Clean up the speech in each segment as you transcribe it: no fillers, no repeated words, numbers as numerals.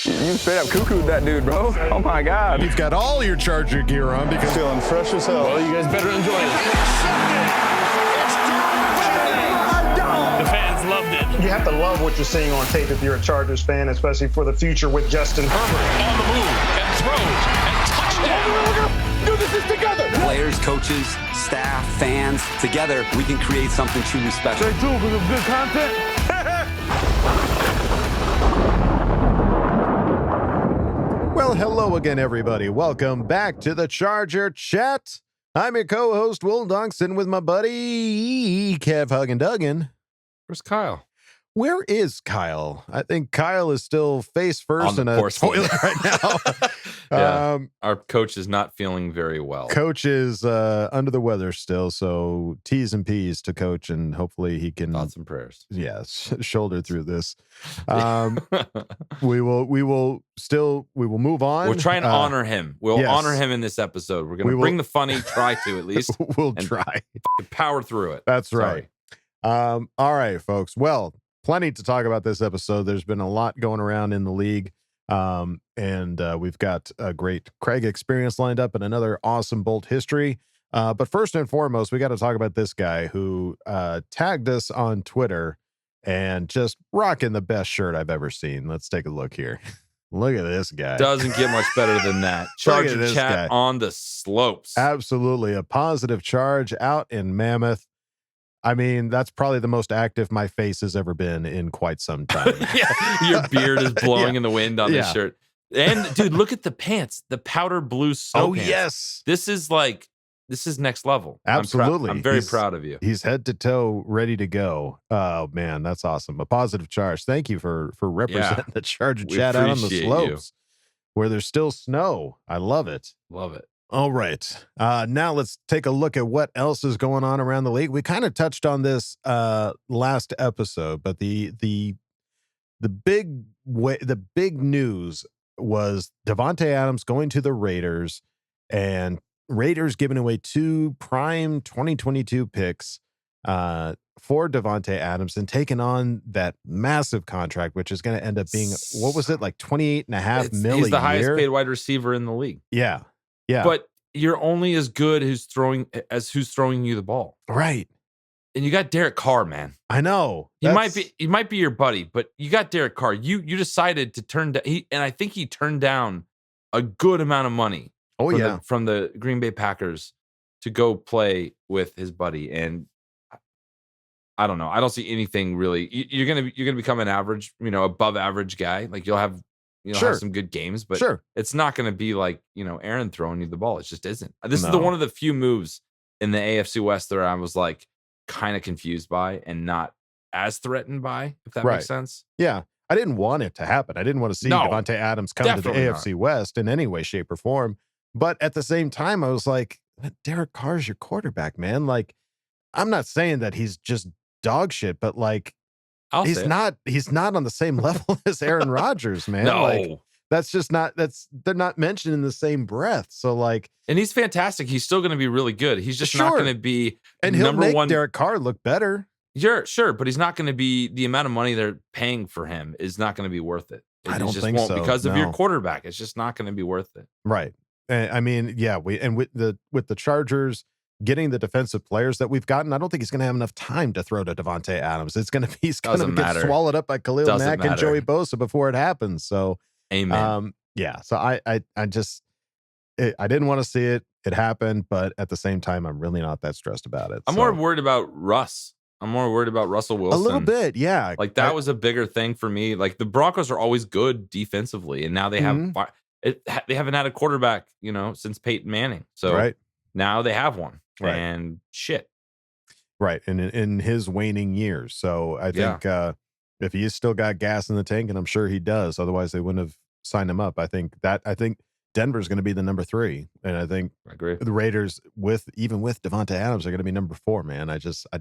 You straight up cuckooed that dude, bro. Oh my God. You've got all your Charger gear on because Feeling fresh as hell. Well, you guys better enjoy it. The fans loved it. You have to love what you're seeing on tape if you're a Chargers fan, especially for the future with Justin Herbert. On the move and throws and touchdown. Do this together. Players, coaches, staff, fans, together we can create something truly special. Stay tuned for some good content. Well, hello again, everybody. Welcome back to the Charger Chat. I'm your co-host, Will Dunkston, with my buddy, Kev Duggan. Where's Kyle? Where is Kyle? I think Kyle is still face first in a toilet right now. Yeah, our coach is not feeling very well. Coach is under the weather still, so T's and P's to coach, and hopefully he can Thoughts and prayers. Yes, shoulder through this. We will move on. We're trying to honor him. We'll yes. honor him in this episode. We're going to bring the funny, try to at least. We'll and try. Power through it. That's Sorry. right. All right, folks. Well, plenty to talk about this episode. There's been a lot going around in the league. And we've got a great Craig experience lined up and another awesome Bolt history. But first and foremost, we got to talk about this guy who tagged us on Twitter and just rocking the best shirt I've ever seen. Let's take a look here. Look at this guy. Doesn't get much better than that. Charger Chat on the slopes. Absolutely. A positive charge out in Mammoth. I mean, that's probably the most active my face has ever been in quite some time. Yeah, your beard is blowing in the wind on this shirt. And dude, look at the pants, the powder blue snow pants. Yes. This is next level. Absolutely. I'm very proud of you. He's head to toe ready to go. Oh man, that's awesome. A positive charge. Thank you for representing the Charger Chat out on the slopes where there's still snow. I love it. Love it. All right. Now let's take a look at what else is going on around the league. We kind of touched on this last episode, but the big news was Davante Adams going to the Raiders, and Raiders giving away 2 prime 2022 picks for Davante Adams and taking on that massive contract, which is going to end up being, what was it, like $28.5 million? He's the highest paid wide receiver in the league. Yeah. Yeah. But you're only as good who's throwing you the ball. Right. And you got Derek Carr, man. I know. He might be your buddy, but you got Derek Carr. You decided to turn down, and I think he turned down a good amount of money from the Green Bay Packers to go play with his buddy. And I don't know. I don't see anything really. You're gonna become an average, above average guy. Like you'll have have some good games, but it's not going to be like, Aaron throwing you the ball. It just isn't. This is one of the few moves in the AFC West that I was like kind of confused by and not as threatened by, if that makes sense. Yeah. I didn't want it to happen. I didn't want to see Davante Adams come to the AFC West in any way, shape, or form. But at the same time, I was like, Derek Carr's your quarterback, man. Like, I'm not saying that he's just dog shit, but like, he's not on the same level as Aaron Rodgers, man. No. Like, they're not mentioned in the same breath. So like, and he's fantastic. He's still going to be really good. He's just not going to be and he'll make Derek Carr look better. Sure, but he's not going to be, the amount of money they're paying for him is not going to be worth it. I don't think so. Because of your quarterback. It's just not going to be worth it. Right. I mean, yeah, with the Chargers getting the defensive players that we've gotten, I don't think he's going to have enough time to throw to Davante Adams. He's going to get swallowed up by Khalil Mack and Joey Bosa before it happens. So, amen. Yeah. So I didn't want to see it. It happened, but at the same time, I'm really not that stressed about it. I'm more worried about Russ. I'm more worried about Russell Wilson. A little bit, yeah. Like that was a bigger thing for me. Like the Broncos are always good defensively, and now they have they haven't had a quarterback, since Peyton Manning. So now they have one, and shit. Right, and in his waning years. So I think if he's still got gas in the tank, and I'm sure he does, otherwise they wouldn't have signed him up. I think Denver's going to be the number 3, and I think I agree. The Raiders, even with Davante Adams, are going to be number 4. Man, I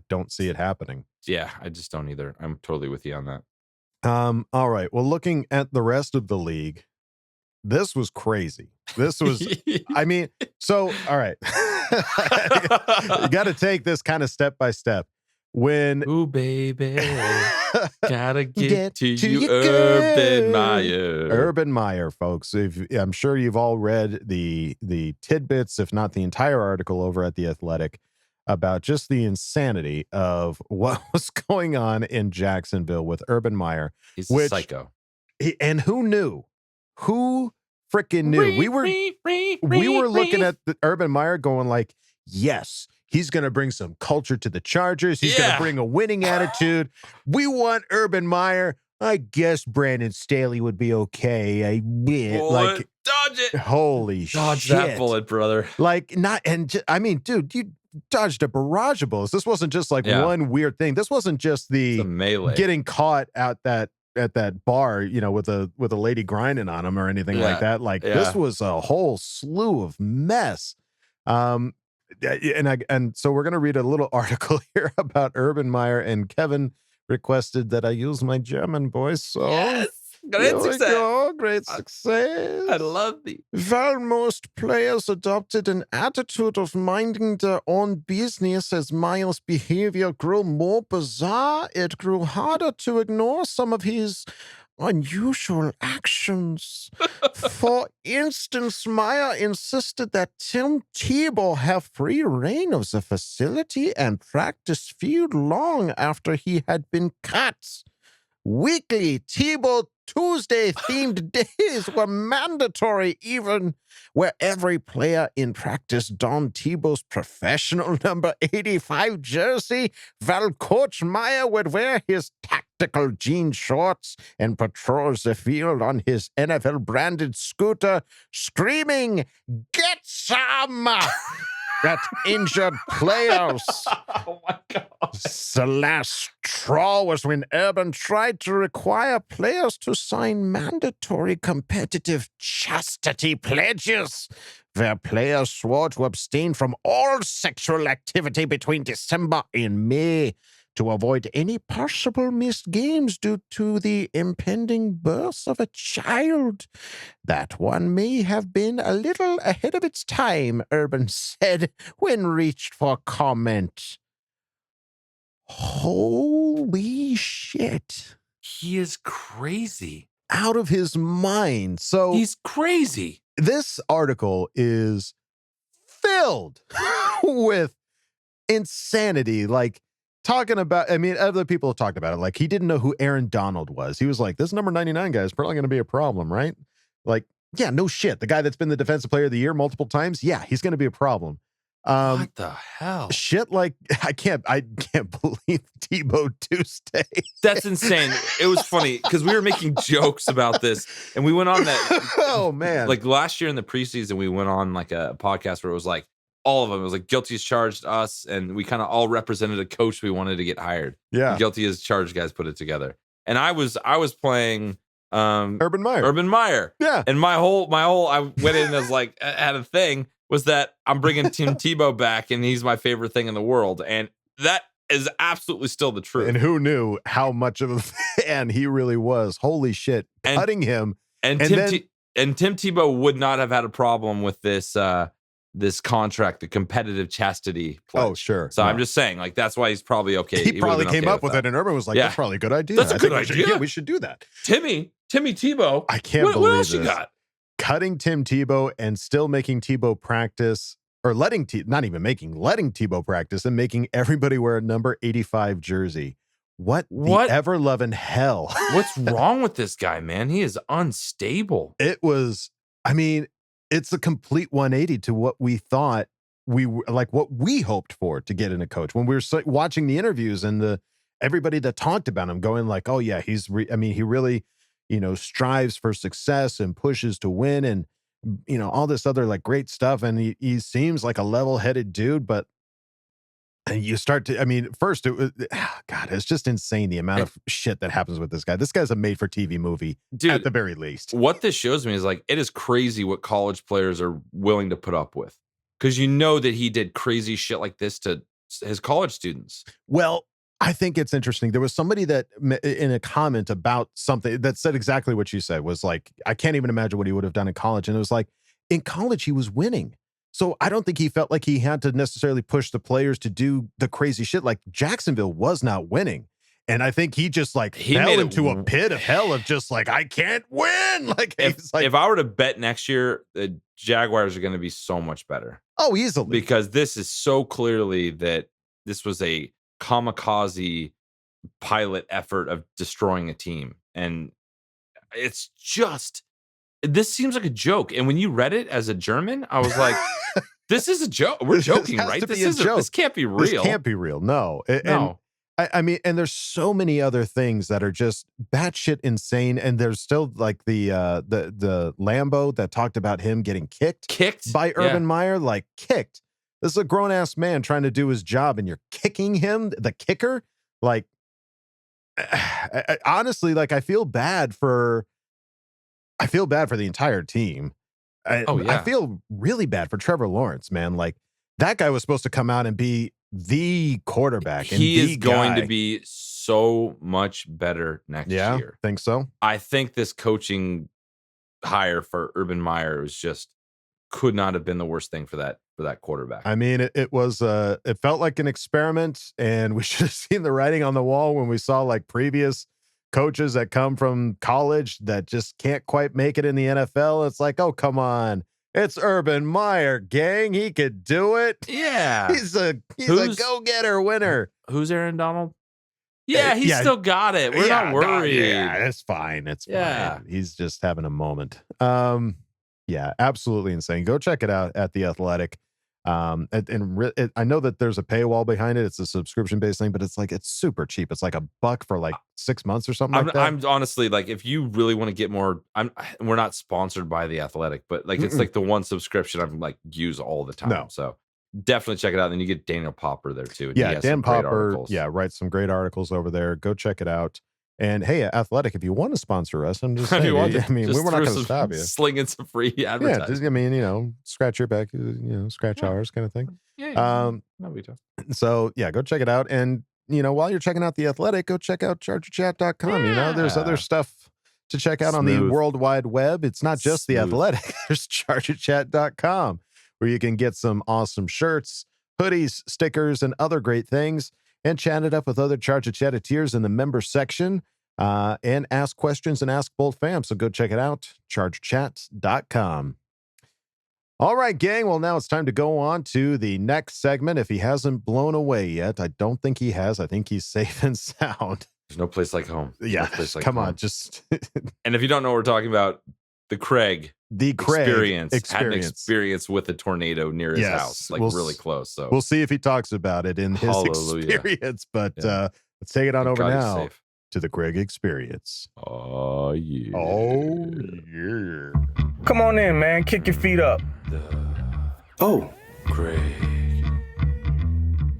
don't see it happening. Yeah, I just don't either. I'm totally with you on that. All right. Well, looking at the rest of the league, this was crazy. This was, I mean, so all right, you got to take this kind of step by step. when ooh, baby, gotta get to you, your Urban girl. Meyer. Urban Meyer, folks. I'm sure you've all read the tidbits, if not the entire article over at The Athletic, about just the insanity of what was going on in Jacksonville with Urban Meyer. He's a psycho. And who knew? Who freaking knew? We were looking at the Urban Meyer going like, yes, he's going to bring some culture to the Chargers. He's going to bring a winning attitude. We want Urban Meyer. I guess Brandon Staley would be okay. Bullet, dodge it. Holy shit. Dodge that bullet, brother. Like, I mean, dude, you dodged a barrage of bullets. This wasn't just like one weird thing. This wasn't just the melee getting caught at that bar, you know, with a lady grinding on him or anything like that. Like this was a whole slew of mess. And so we're going to read a little article here about Urban Meyer, and Kevin requested that I use my German voice. So great success. Great success. I love thee. While most players adopted an attitude of minding their own business as Meyer's behavior grew more bizarre, it grew harder to ignore some of his unusual actions. For instance, Meyer insisted that Tim Tebow have free reign of the facility and practice field long after he had been cut. Weekly Tebow Tuesday-themed days were mandatory, even where every player in practice donned Tebow's professional number 85 jersey, while Coach Meyer would wear his tactical jean shorts and patrol the field on his NFL-branded scooter, screaming, "Get some!" at injured players. Oh my God. The last straw was when Urban tried to require players to sign mandatory competitive chastity pledges, where players swore to abstain from all sexual activity between December and May to avoid any possible missed games due to the impending birth of a child. That one may have been a little ahead of its time, Urban said when reached for comment. Holy shit. He is crazy. Out of his mind. So he's crazy. This article is filled with insanity. Like, talking about, I mean, other people have talked about it. Like, he didn't know who Aaron Donald was. He was like, this number 99 guy is probably going to be a problem, right? Like, yeah, no shit. The guy that's been the defensive player of the year multiple times, yeah, he's going to be a problem. What the hell? Shit, like, I can't believe Tebow Tuesday. That's insane. It was funny because we were making jokes about this, and we went on that. Oh man! Like last year in the preseason, we went on like a podcast where it was like all of them. It was like Guilty as Charged, us, and we kind of all represented a coach we wanted to get hired. Yeah, the Guilty as Charged guys put it together, and I was playing Urban Meyer. Yeah, and my whole I went in as like had a thing. Was that I'm bringing Tim Tebow back, and he's my favorite thing in the world. And that is absolutely still the truth. And who knew how much of a fan he really was? Holy shit. Cutting him. And Tim Tebow would not have had a problem with this this contract, the competitive chastity pledge. Oh, sure. So I'm just saying, like, that's why he's probably okay. He probably came up with it, and Urban was like, that's probably a good idea. That's a good idea. We should do that. Timmy Tebow. I can't believe what else this. you got? Cutting Tim Tebow and still making Tebow practice, or letting Tebow practice and making everybody wear a number 85 jersey. What the ever-loving hell? What's wrong with this guy, man? He is unstable. It was, I mean, it's a complete 180 to what we thought what we hoped for to get in a coach. When we were watching the interviews and everybody that talked about him going like, oh yeah, he really, strives for success and pushes to win and, all this other like great stuff. And he seems like a level-headed dude, but you start to, first it was, God, it's just insane the amount of shit that happens with this guy. This guy's a made-for-TV movie, dude, at the very least. What this shows me is like, it is crazy what college players are willing to put up with. Because that he did crazy shit like this to his college students. Well, I think it's interesting. There was somebody that in a comment about something that said exactly what you said, was like, I can't even imagine what he would have done in college. And it was like, in college, he was winning. So I don't think he felt like he had to necessarily push the players to do the crazy shit. Like Jacksonville was not winning. And I think he just like fell into a pit of hell of just like, I can't win. Like, if I were to bet next year, the Jaguars are going to be so much better. Oh, easily. Because this is so clearly that this was a kamikaze pilot effort of destroying a team. And it's just, this seems like a joke. And when you read it as a German, I was like, this is a joke. We're joking, right? This can't be real. This can't be real. No. No. I mean, and there's so many other things that are just batshit insane. And there's still like the Lambo that talked about him getting kicked by Urban Meyer, like kicked. This is a grown ass man trying to do his job, and you're kicking him, the kicker. Like, honestly, like I feel bad for the entire team. I feel really bad for Trevor Lawrence, man. Like that guy was supposed to come out and be the quarterback. And he is going to be so much better next year. Think so? I think this coaching hire for Urban Meyer was just could not have been the worst thing for that quarterback. I mean, it was it felt like an experiment, and we should have seen the writing on the wall when we saw like previous coaches that come from college that just can't quite make it in the NFL. It's like, oh, come on. It's Urban Meyer, gang. He could do it. Yeah. He's a go-getter winner. Who's Aaron Donald? Yeah, he's still got it. We're not worried. Yeah, it's fine. It's fine. He's just having a moment. Yeah, absolutely insane. Go check it out at The Athletic. I know that there's a paywall behind it. It's a subscription-based thing, but it's super cheap. It's like $1 for like 6 months or something like that. I'm honestly like, if you really want to get more, we're not sponsored by The Athletic, but like it's like the one subscription I'm like use all the time. No. So definitely check it out. Then you get Daniel Popper there too. Yeah, Dan Popper. Yeah, writes some great articles over there. Go check it out. And hey, Athletic, if you want to sponsor us, I'm just saying. We we're not going to stop you. Slinging some free advertising. Yeah, scratch your back, scratch ours kind of thing. Yeah. No, we don't. So yeah, go check it out. And while you're checking out The Athletic, go check out ChargerChat.com. Yeah. There's other stuff to check out on the World Wide Web. It's not just The Athletic. There's ChargerChat.com, where you can get some awesome shirts, hoodies, stickers, and other great things. And chat it up with other Charger Chatteteers in the member section, and ask questions and ask Bolt fam. So go check it out, chargerchat.com. All right, gang. Well, now it's time to go on to the next segment. If he hasn't blown away yet, I don't think he has. I think he's safe and sound. There's no place like home. Yeah, come on, just. And if you don't know what we're talking about, the Craig experience had an experience with a tornado near his house, like really close. So we'll see if he talks about it in his experience. But let's take it on over now to the Craig experience. Oh yeah. Oh yeah. Come on in, man. Kick your feet up. Craig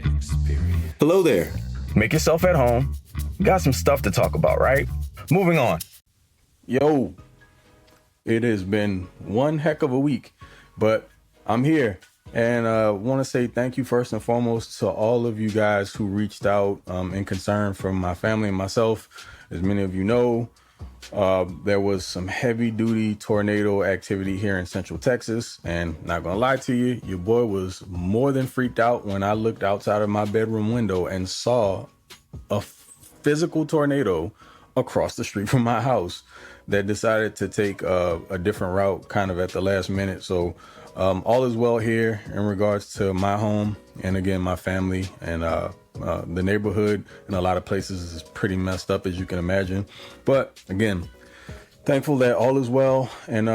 experience. Hello there. Make yourself at home. Got some stuff to talk about, right? Moving on. Yo. It has been one heck of a week, but I'm here and want to say thank you first and foremost to all of you guys who reached out in concern from my family and myself. As many of you know, there was some heavy duty tornado activity here in Central Texas, and not gonna lie to you, your boy was more than freaked out when I looked outside of my bedroom window and saw a physical tornado across the street from my house that decided to take a different route kind of at the last minute. So all is well here in regards to my home, and again, my family, and the neighborhood in a lot of places is pretty messed up, as you can imagine. But again, thankful that all is well, and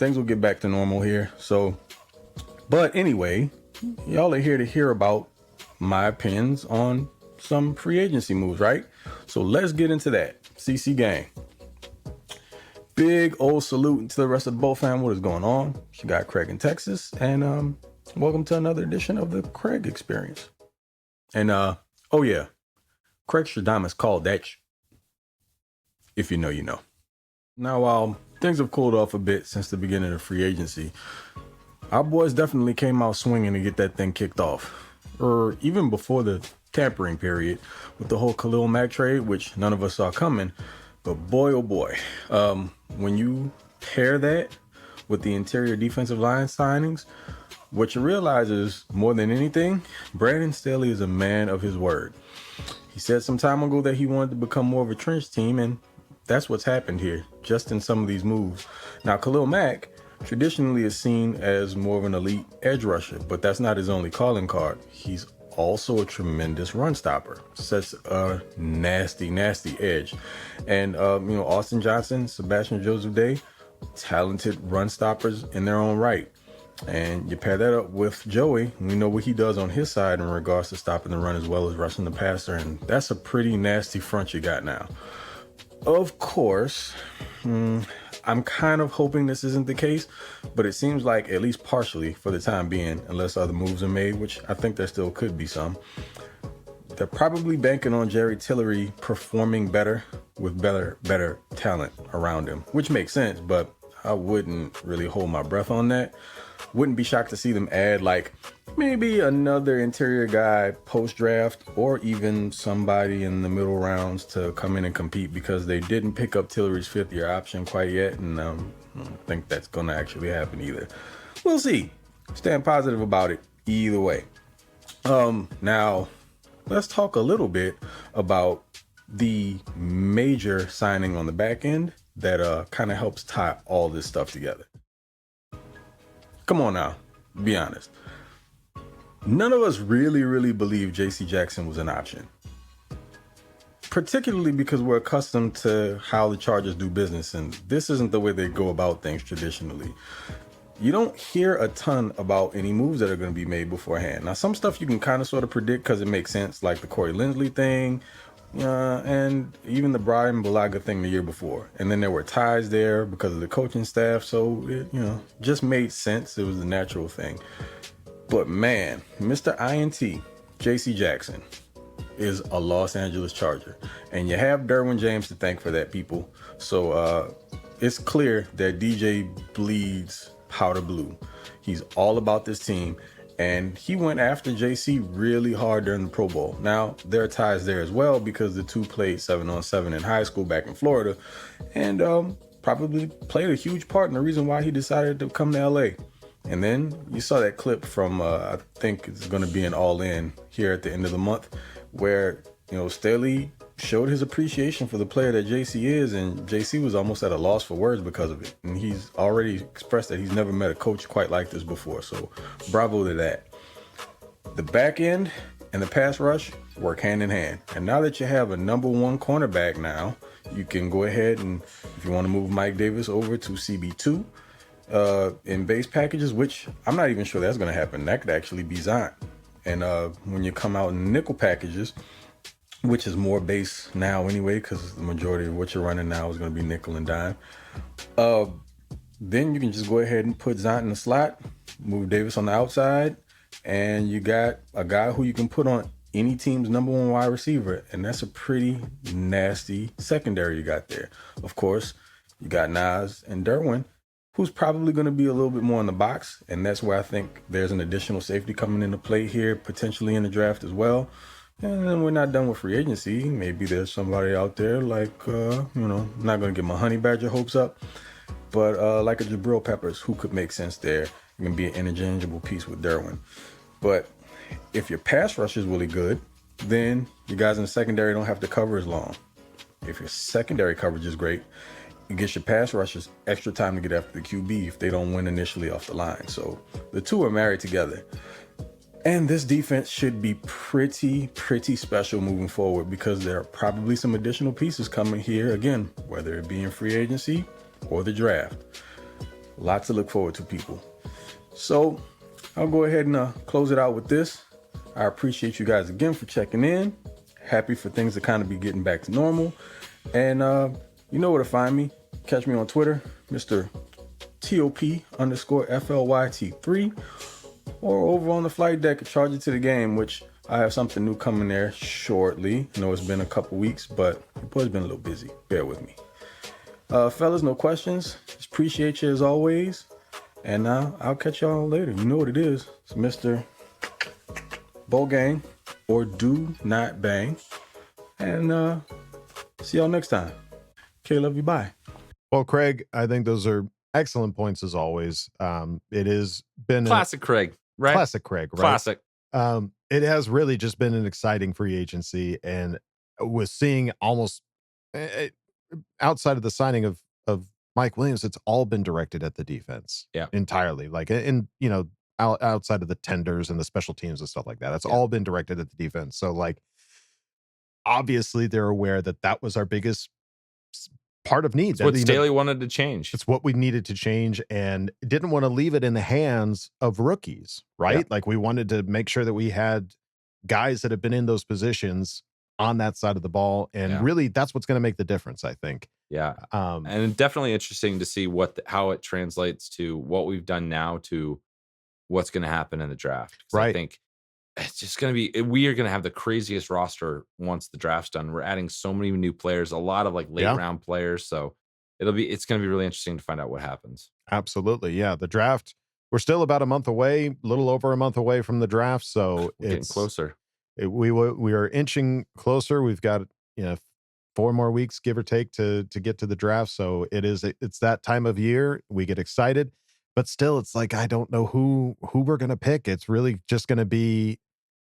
things will get back to normal here. So, but anyway, y'all are here to hear about my opinions on some free agency moves, right? So let's get into that. CC gang. Big old salute to the rest of the Bolt fam. What is going on? She got Craig in Texas, and welcome to another edition of the Craig Experience. And oh yeah, Craig Stradamus called that. If you know, you know. Now, while things have cooled off a bit since the beginning of free agency, our boys definitely came out swinging to get that thing kicked off, or even before the tampering period with the whole Khalil Mack trade, which none of us saw coming. But boy, oh boy, when you pair that with the interior defensive line signings, what you realize is, more than anything, Brandon Staley is a man of his word. He said some time ago that he wanted to become more of a trench team, and that's what's happened here, just in some of these moves. Now, Khalil Mack traditionally is seen as more of an elite edge rusher, but that's not his only calling card. He's also a tremendous run stopper, sets a nasty, nasty edge. And, Austin Johnson, Sebastian Joseph-Day, talented run stoppers in their own right. And you pair that up with Joey, we know what he does on his side in regards to stopping the run as well as rushing the passer, and that's a pretty nasty front you got now. Of course, I'm kind of hoping this isn't the case, but it seems like, at least partially for the time being, unless other moves are made, which I think there still could be some, they're probably banking on Jerry Tillery performing better with better talent around him, which makes sense, but I wouldn't really hold my breath on that. Wouldn't be shocked to see them add like maybe another interior guy post-draft, or even somebody in the middle rounds to come in and compete, because they didn't pick up Tillery's fifth-year option quite yet, and I don't think that's going to actually happen either. We'll see. Stand positive about it either way. Now, let's talk a little bit about the major signing on the back end that kind of helps tie all this stuff together. Come on now, be honest. None of us really believe J.C. Jackson was an option, particularly because we're accustomed to how the Chargers do business, and this isn't the way they go about things traditionally. You don't hear a ton about any moves that are going to be made beforehand. Now, some stuff you can kind of sort of predict because it makes sense, like the Corey Linsley thing, and even the Brian Bulaga thing the year before. And then there were ties there because of the coaching staff, so it, just made sense. It was the natural thing. But man, Mr. INT, J.C. Jackson, is a Los Angeles Charger. And you have Derwin James to thank for that, people. So it's clear that DJ bleeds powder blue. He's all about this team. And he went after JC really hard during the Pro Bowl. Now, there are ties there as well because the two played 7-on-7 in high school back in Florida, and probably played a huge part in the reason why he decided to come to LA. And then you saw that clip from, I think it's going to be an All In here at the end of the month, where, Staley showed his appreciation for the player that JC is, and JC was almost at a loss for words because of it. And he's already expressed that he's never met a coach quite like this before. So bravo to that. The back end and the pass rush work hand in hand. And now that you have a number one cornerback now, you can go ahead and, if you want to move Mike Davis over to CB2 in base packages, which I'm not even sure that's going to happen. That could actually be Zion. And when you come out in nickel packages, which is more base now anyway, because the majority of what you're running now is going to be nickel and dime. Then you can just go ahead and put Zion in the slot, move Davis on the outside, and you got a guy who you can put on any team's number one wide receiver, and that's a pretty nasty secondary you got there. Of course, you got Nas and Derwin, who's probably going to be a little bit more in the box, and that's where I think there's an additional safety coming into play here, potentially in the draft as well. And then we're not done with free agency. Maybe there's somebody out there like, I'm not going to get my honey badger hopes up, but like a Jabril Peppers, who could make sense there. It can be an interchangeable piece with Derwin. But if your pass rush is really good, then you guys in the secondary don't have to cover as long. If your secondary coverage is great, it gives your pass rushers extra time to get after the QB if they don't win initially off the line. So the two are married together. And this defense should be pretty special moving forward, because there are probably some additional pieces coming here, again, whether it be in free agency or the draft. Lots to look forward to, people. So I'll go ahead and close it out with this. I appreciate you guys again for checking in. Happy for things to kind of be getting back to normal. And you know where to find me. Catch me on Twitter, Mr. TOP_FLYT3. Or over on the flight deck at Charge It to the Game, which I have something new coming there shortly. I know it's been a couple weeks, but the boy's been a little busy. Bear with me. Fellas, no questions. Just appreciate you as always. And I'll catch y'all later. You know what it is. It's Mr. Bowl Gang, or Do Not Bang. And see y'all next time. Okay, love you. Bye. Well, Craig, I think those are Excellent points as always. It has been classic Craig, right? Classic Craig, right? Classic. It has really just been an exciting free agency, and with seeing almost outside of the signing of Mike Williams, it's all been directed at the defense, entirely. Like, and outside of the tenders and the special teams and stuff like that, it's all been directed at the defense. So, like, obviously, they're aware that was our biggest part of need. That's what Staley wanted to change. It's what we needed to change, and didn't want to leave it in the hands of rookies, right? Yeah. Like, we wanted to make sure that we had guys that have been in those positions on that side of the ball, and really that's what's going to make the difference, I think. Yeah. And definitely interesting to see how it translates to what we've done now to what's going to happen in the draft. Right. I think it's just going to be, we are going to have the craziest roster once the draft's done. We're adding so many new players, a lot of like late round players. So it's going to be really interesting to find out what happens. Absolutely. Yeah. The draft, we're still about a month away, a little over a month away from the draft. So we're getting closer. We are inching closer. We've got, 4 more weeks, give or take, to get to the draft. So it's that time of year. We get excited, but still it's like, I don't know who we're going to pick. It's really just going to be,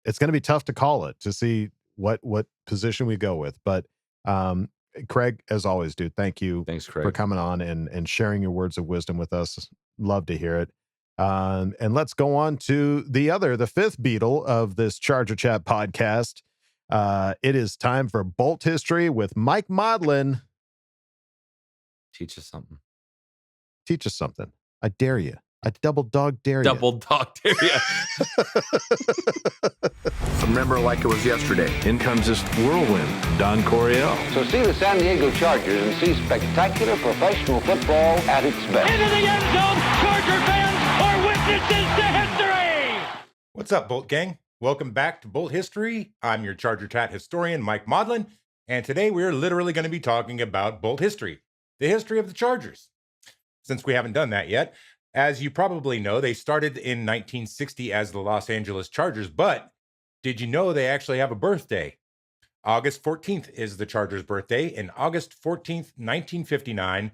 it's going to be tough to call it, to see what position we go with. But Craig, as always, dude, thank you. Thanks, Craig, for coming on and sharing your words of wisdom with us. Love to hear it. And let's go on to the fifth Beatle of this Charger Chat podcast. It is time for Bolt History with Mike Modlin. Teach us something. Teach us something. I dare you. I double dog dare you. Double dog dare you. Remember like it was yesterday. In comes this whirlwind, Don Coryell. So see the San Diego Chargers and see spectacular professional football at its best. Into the end zone, Charger fans are witnesses to history. What's up, Bolt Gang? Welcome back to Bolt History. I'm your Charger Chat historian, Mike Modlin, and today we're literally going to be talking about Bolt History, the history of the Chargers. Since we haven't done that yet, as you probably know, they started in 1960 as the Los Angeles Chargers, but did you know they actually have a birthday? August 14th is the Chargers' birthday, and August 14th, 1959,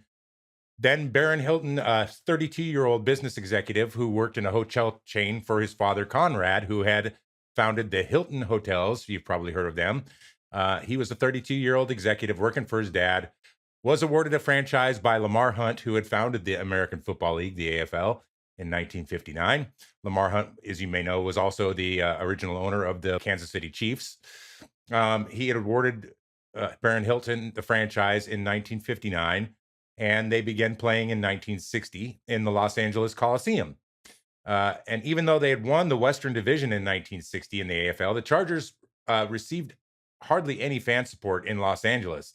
then Baron Hilton, a 32-year-old business executive who worked in a hotel chain for his father, Conrad, who had founded the Hilton Hotels. You've probably heard of them. He was a 32-year-old executive working for his dad, was awarded a franchise by Lamar Hunt, who had founded the American Football League, the AFL, in 1959. Lamar Hunt, as you may know, was also the original owner of the Kansas City Chiefs. He had awarded Baron Hilton the franchise in 1959, and they began playing in 1960 in the Los Angeles Coliseum. And even though they had won the Western Division in 1960 in the AFL, the Chargers received hardly any fan support in Los Angeles.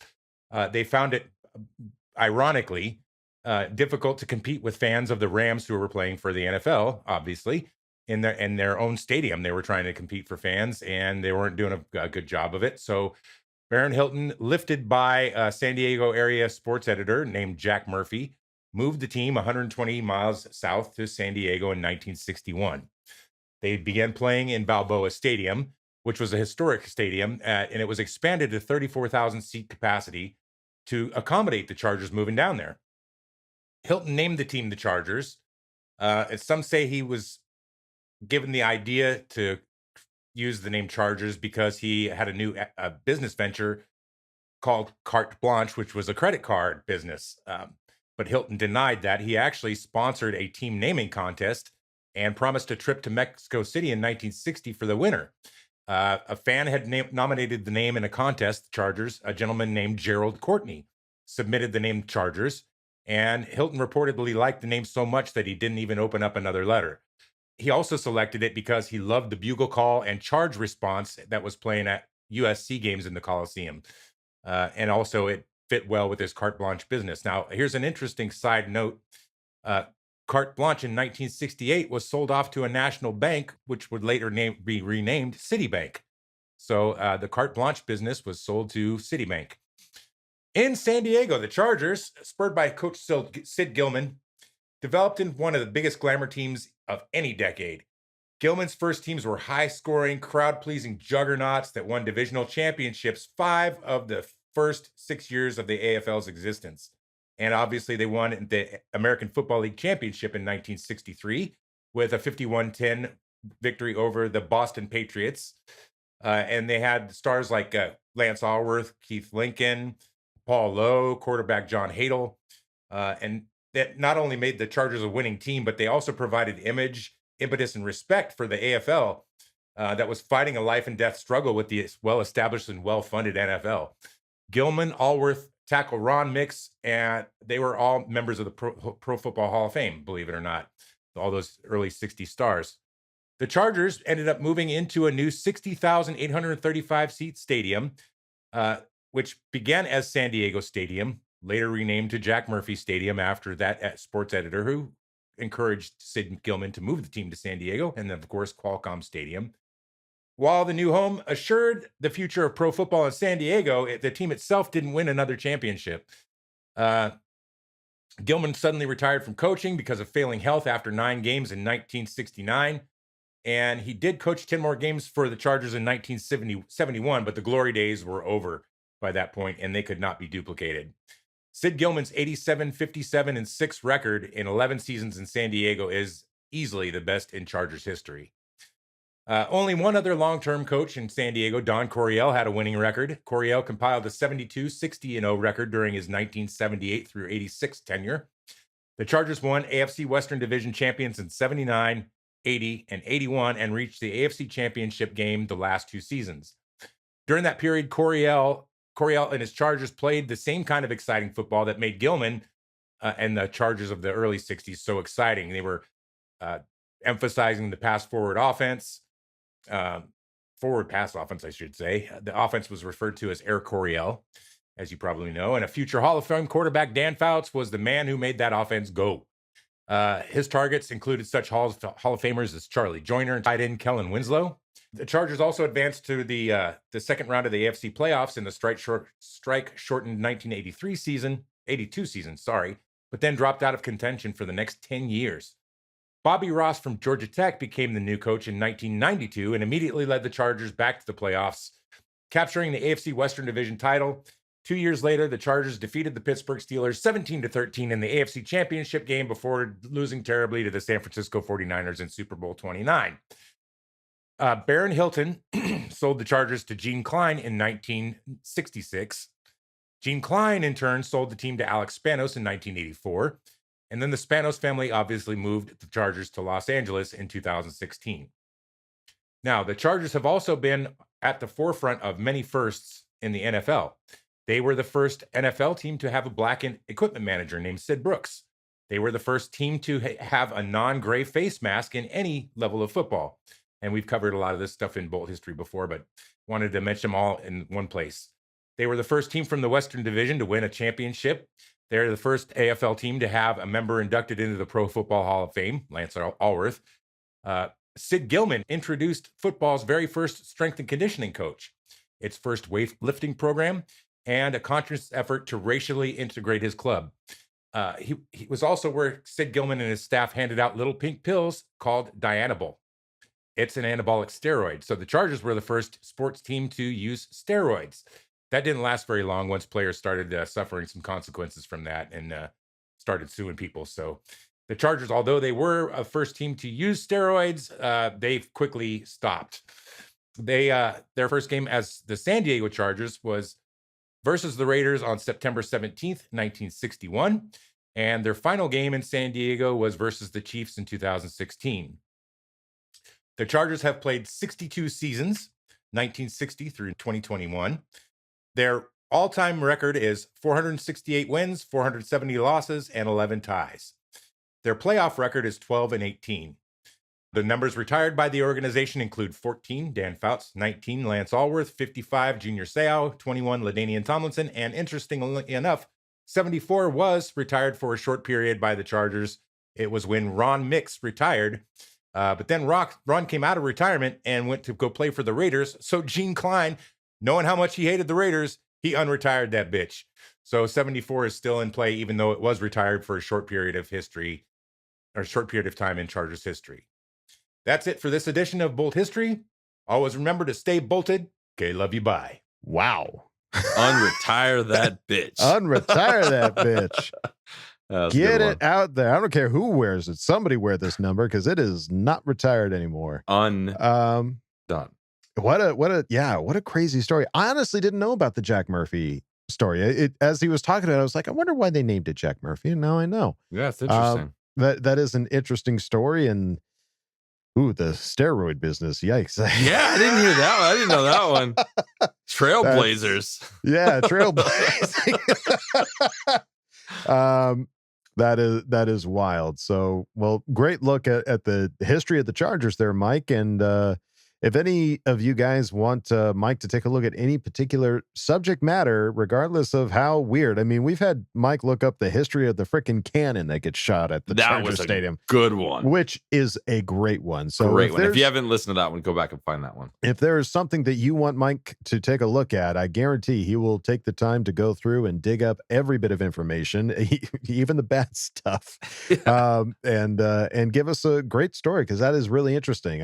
They found it, ironically, difficult to compete with fans of the Rams who were playing for the NFL, obviously, in their own stadium. They were trying to compete for fans, and they weren't doing a good job of it. So Baron Hilton, lifted by a San Diego area sports editor named Jack Murphy, moved the team 120 miles south to San Diego in 1961. They began playing in Balboa Stadium, which was a historic stadium, and it was expanded to 34,000 seat capacity to accommodate the Chargers moving down there. Hilton named the team the Chargers. And some say he was given the idea to use the name Chargers because he had a new business venture called Carte Blanche, which was a credit card business. But Hilton denied that. He actually sponsored a team naming contest and promised a trip to Mexico City in 1960 for the winner. A fan had nominated the name in a contest, the Chargers. A gentleman named Gerald Courtney submitted the name Chargers, and Hilton reportedly liked the name so much that he didn't even open up another letter. He also selected it because he loved the bugle call and charge response that was playing at USC games in the Coliseum. And also it fit well with his Carte Blanche business. Now, here's an interesting side note. Carte Blanche in 1968 was sold off to a national bank, which would later be renamed Citibank. So the Carte Blanche business was sold to Citibank. In San Diego, the Chargers, spurred by Coach Sid Gilman, developed in one of the biggest glamour teams of any decade. Gilman's first teams were high-scoring, crowd-pleasing juggernauts that won divisional championships 5 of the first 6 years of the AFL's existence. And obviously they won the American Football League championship in 1963 with a 51-10 victory over the Boston Patriots. And they had stars like Lance Allworth, Keith Lincoln, Paul Lowe, quarterback John Hadle. And that not only made the Chargers a winning team, but they also provided impetus, and respect for the AFL that was fighting a life and death struggle with the well-established and well-funded NFL. Gilman, Allworth, tackle Ron Mix, and they were all members of the Pro Football Hall of Fame, believe it or not, all those early 60 stars. The Chargers ended up moving into a new 60,835-seat stadium, which began as San Diego Stadium, later renamed to Jack Murphy Stadium after that sports editor who encouraged Sid Gilman to move the team to San Diego, and then, of course, Qualcomm Stadium. While the new home assured the future of pro football in San Diego, the team itself didn't win another championship. Gilman suddenly retired from coaching because of failing health after 9 games in 1969. And he did coach 10 more games for the Chargers in 1971, but the glory days were over by that point, and they could not be duplicated. Sid Gilman's 87-57-6 record in 11 seasons in San Diego is easily the best in Chargers history. Only one other long-term coach in San Diego, Don Coryell, had a winning record. Coryell compiled a 72-60-0 record during his 1978 through 86 tenure. The Chargers won AFC Western Division champions in 79, 80, and 81, and reached the AFC Championship game the last 2 seasons. During that period, Coryell and his Chargers played the same kind of exciting football that made Gilman and the Chargers of the early 60s so exciting. They were emphasizing the pass-forward offense, forward pass offense, I should say. The offense was referred to as Air Coryell, as you probably know, and a future Hall of Fame quarterback, Dan Fouts, was the man who made that offense go. His targets included such Hall of Famers as Charlie Joyner and tight end Kellen Winslow. The Chargers also advanced to the second round of the AFC playoffs in the strike-shortened 1982 season, but then dropped out of contention for the next 10 years. Bobby Ross from Georgia Tech became the new coach in 1992 and immediately led the Chargers back to the playoffs, capturing the AFC Western Division title. 2 years later, the Chargers defeated the Pittsburgh Steelers 17-13 in the AFC Championship game before losing terribly to the San Francisco 49ers in Super Bowl 29. Baron Hilton sold the Chargers to Gene Klein in 1966. Gene Klein, in turn, sold the team to Alex Spanos in 1984. And then the Spanos family obviously moved the Chargers to Los Angeles in 2016. Now, the Chargers have also been at the forefront of many firsts in the NFL. They were the first NFL team to have a black equipment manager named Sid Brooks. They were the first team to have a non-gray face mask in any level of football. And we've covered a lot of this stuff in Bolt history before, but wanted to mention them all in one place. They were the first team from the Western Division to win a championship. They're the first AFL team to have a member inducted into the Pro Football Hall of Fame, Lance Allworth. Sid Gilman introduced football's very first strength and conditioning coach, its first weightlifting program, and a conscious effort to racially integrate his club. He was also where Sid Gilman and his staff handed out little pink pills called Dianabol. It's an anabolic steroid. So the Chargers were the first sports team to use steroids. That didn't last very long once players started suffering some consequences from that and started suing people. So the Chargers, although they were a first team to use steroids, they've quickly stopped. Their first game as the San Diego Chargers was versus the Raiders on September 17th, 1961. And their final game in San Diego was versus the Chiefs in 2016. The Chargers have played 62 seasons, 1960 through 2021. Their all-time record is 468 wins, 470 losses, and 11 ties. Their playoff record is 12-18. The numbers retired by the organization include 14, Dan Fouts, 19, Lance Allworth, 55, Junior Seau, 21, LaDainian Tomlinson, and interestingly enough, 74 was retired for a short period by the Chargers. It was when Ron Mix retired. But then Ron came out of retirement and went to go play for the Raiders. So Gene Klein, knowing how much he hated the Raiders, he unretired that bitch. So 74 is still in play, even though it was retired for a short period of history, or a short period of time in Chargers history. That's it for this edition of Bolt History. Always remember to stay bolted. Okay, love you, bye. Wow. Unretire that bitch. Unretire that bitch. Get it out there. I don't care who wears it. Somebody wear this number because it is not retired anymore. Done. What a crazy story. I honestly didn't know about the Jack Murphy story. As he was talking about it, I was like, I wonder why they named it Jack Murphy. And now I know. Yeah, it's interesting. That is an interesting story. And the steroid business. Yikes. Yeah, I didn't hear that one. I didn't know that one. Trailblazers. Trailblazing. That is wild. So, well, great look at the history of the Chargers there, Mike. And if any of you guys want Mike to take a look at any particular subject matter, regardless of how weird, I mean, we've had Mike look up the history of the freaking cannon that gets shot at the Chargers Stadium. Good one. Which is a great one. So great one. If you haven't listened to that one, go back and find that one. If there is something that you want Mike to take a look at, I guarantee he will take the time to go through and dig up every bit of information, even the bad stuff, and give us a great story, because that is really interesting.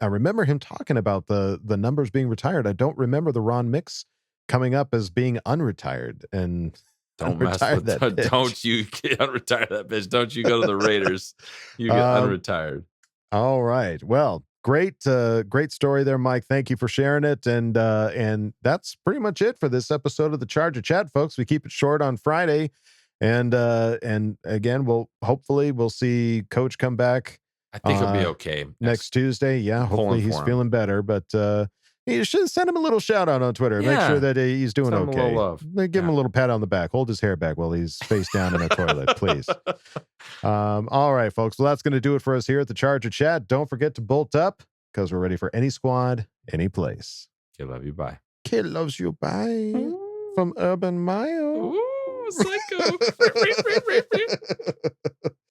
I remember him talking about the numbers being retired. I don't remember the Ron Mix coming up as being unretired. And don't you get unretire that bitch. Don't you go to the Raiders. You get unretired. All right. Well, great story there, Mike. Thank you for sharing it. And that's pretty much it for this episode of the Charger Chat, folks. We keep it short on Friday. And again, we'll see Coach come back. I think he'll be okay next Tuesday. Yeah, hopefully he's feeling better. But you should send him a little shout out on Twitter. Yeah. Make sure that he's doing Send him okay. a little love. Give him a little pat on the back. Hold his hair back while he's face down in a toilet, please. All right, folks. Well, that's going to do it for us here at the Charger Chat. Don't forget to bolt up, because we're ready for any squad, any place. Kid love you. Bye. Kid loves you. Bye. From Urban Meyer. Ooh, psycho.